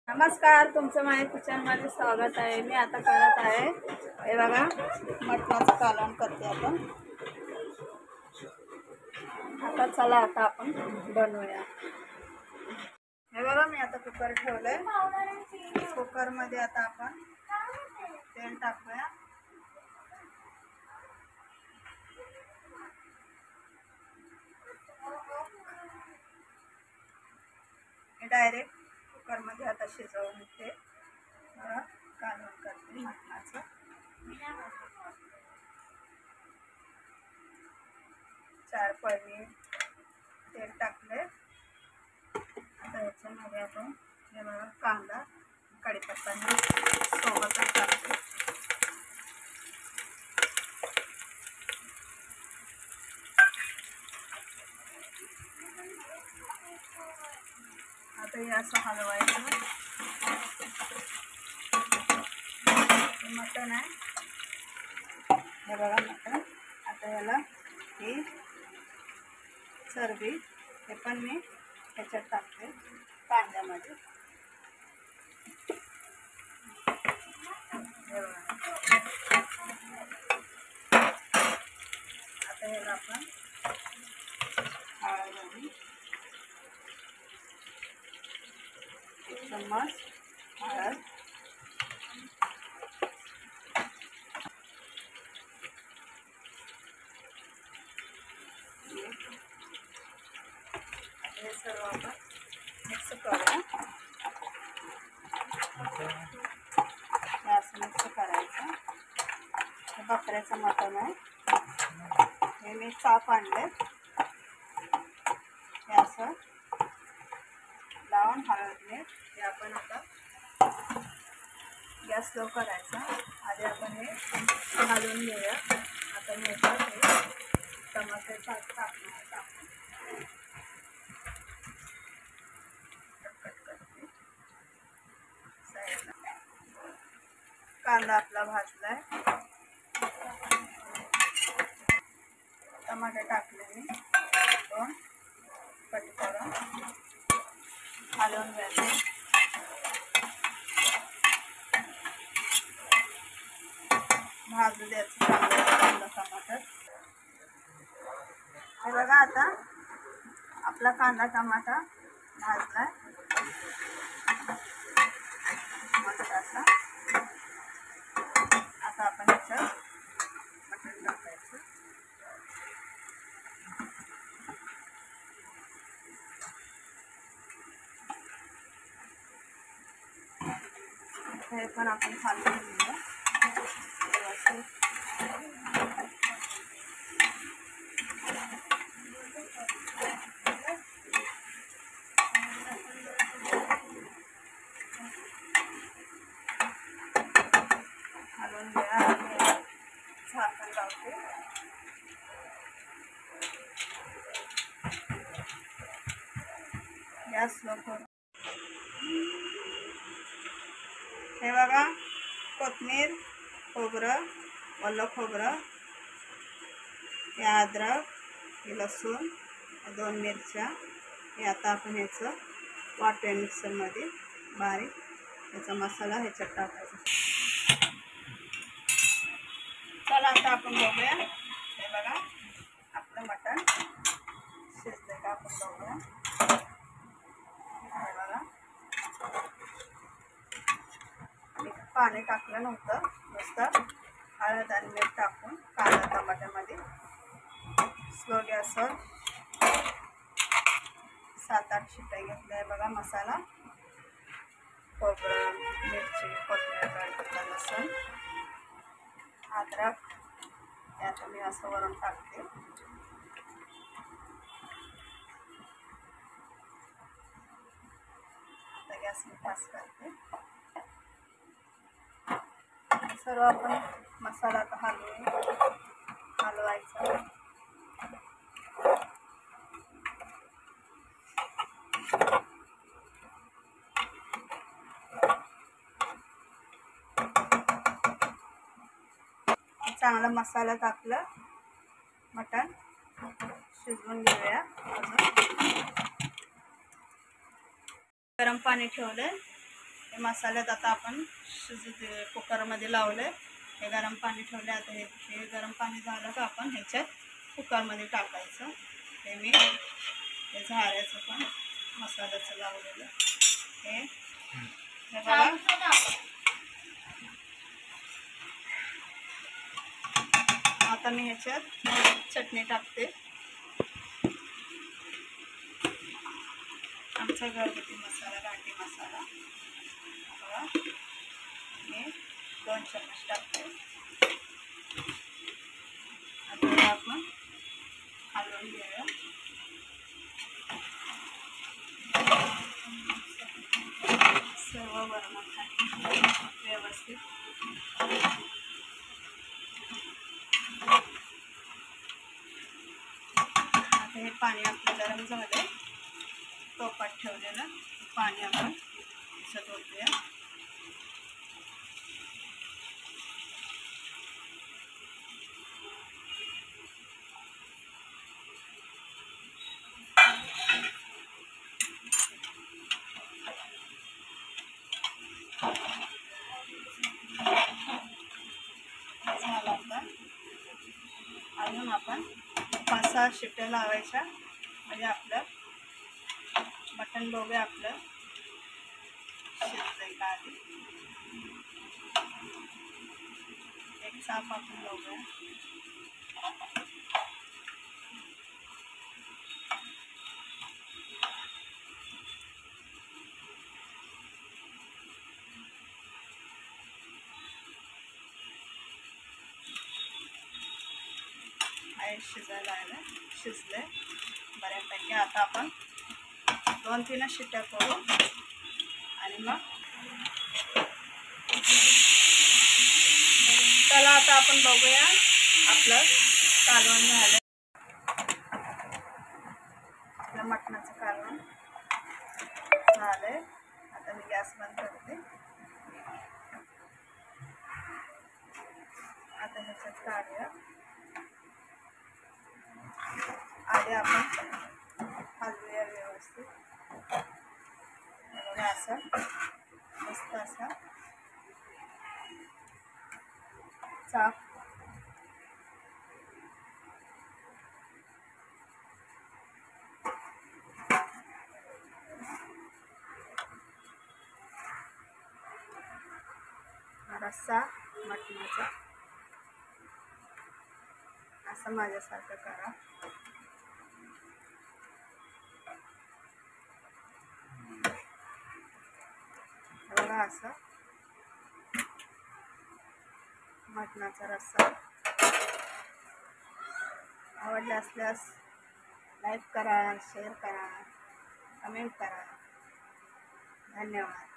नमस्कार, तुमचं माझ्या किचनमध्ये स्वागत आहे। मी आता करत आहे हे बघा, मटणाचं कालवण करते आपण। आता चला आता आपण बनवूया। हे बघा, मी आता कुकर ठेवलंय। कुकरमध्ये आता आपण तेल टाकूया। डायरेक्ट कुकरमध्ये आता शिजवून ते कालवण करते मटणाचं। 4 पळी तेल टाकले। आता याच्यामध्ये आपण हे बघा कांदा कढीपत्ता सोबतच टाकते। आता हे असं हलवायचं। मटण आहे हे बघा मटण। आता याला ही चरबी हे पण मी ह्याच्यात टाकते कांद्यामध्ये। आता याला आपण हळद आणि 1 चम्मच हळद, हे सर्व आपण मिक्स करूया। असं मिक्स करायचं। हे बकऱ्याचं मटण आहे। हे मी चाप आणले। हे असं लावून हळदने हे आपण आता गॅस स्लो करायचा। आधी आपण हे घालून घेऊया। आता मी याच्यात टमाटर टाकून कांदा आपला भाजलाय। टमाटर टाकले मी 2 कट करून हलवून घ्यायचे। भाजू द्यायचं चांगलं टमाटर। हे बघा, आता आपला कांदा टमाटा भाजलाय मस्त असा। आता आपण ह्याच्यात मटण टाकायचं। हे पण आपण हलवून घेऊया। हलवून घ्या आणि झाकण लावते। गॅस स्लो करून हे बघा, कोथिंबीर, खोबरं, ओलं खोबरं, हे अद्रक, हे लसूण, 2 मिरच्या, हे आता आपण ह्याचं वाटूया मिक्सरमध्ये बारीक। ह्याचा मसाला ह्याच्यात टाकायचा। चला आता आपण बघूया। हे बघा, आपलं मटण शिजलं का आपण बघूया। हे बघा, पाणी टाकलं नव्हतं, नुसतं हळद आणि मीठ टाकून कांदा टमाट्यामध्ये स्लो गॅसवर 7-8 शिट्ट्या घेतल्या। आहे बघा मसाला, खोबरं, मिरची, कोथिंबीर, कढीपत्ता, लसूण, अद्रक यात मी असं वरून टाकते। आता गॅस मी फास्ट करते। सर्व आपण मसाला हलवायचा। चांगला मसाला टाकलं, मटण शिजवून घेऊया। गरम पाणी ठेवलं, हे मसाल्यात आता आपण कुकरमध्ये लावले. हे गरम पाणी ठेवले. आता हे गरम पाणी झालं का आपण ह्याच्यात कुकरमध्ये टाकायचं. हे मी हे झाऱ्याचं पण मसाल्याचं लावलेलं हे बघा. आता मी ह्याच्यात चटणी टाकते. आमचा घरगुती मसाला, गाठी मसाला बघा. मी 2 चम्मच टाकते. आता आपण हलवून घेऊया. सर्व बनवण्यासाठी व्यवस्थित. आता हे पाणी आपलं गरम झालं. टोपात ठेवलेलं पाणी आपण ह्याच्यात ओतूया. झालं आता. अजून आपण 5-6 शिट्ट्या लावायच्या म्हणजे आपलं मटण बघूया आपलं शिजतंय का आधी. एक चाप आपण बघूया. शिजायला आलं, शिजले बऱ्यापैकी. आता आपण 2-3 शिट्ट्या करू आणि मग चला आता आपण बघूया आपलं कालवण झालं. आपलं मटणाचं कालवण झालंय. आता मी गॅस बंद करते. आता ह्याच्यात काढूया. आधी आपण हलवूया व्यवस्थित. बघा असं मस्त असा चाप. रस्सा मटणाचा असं माझ्यासारखं करा. बघा असं मटणाचा रस्सा. आवडला असल्यास लाईक करा, शेअर करा, कमेंट करा. धन्यवाद.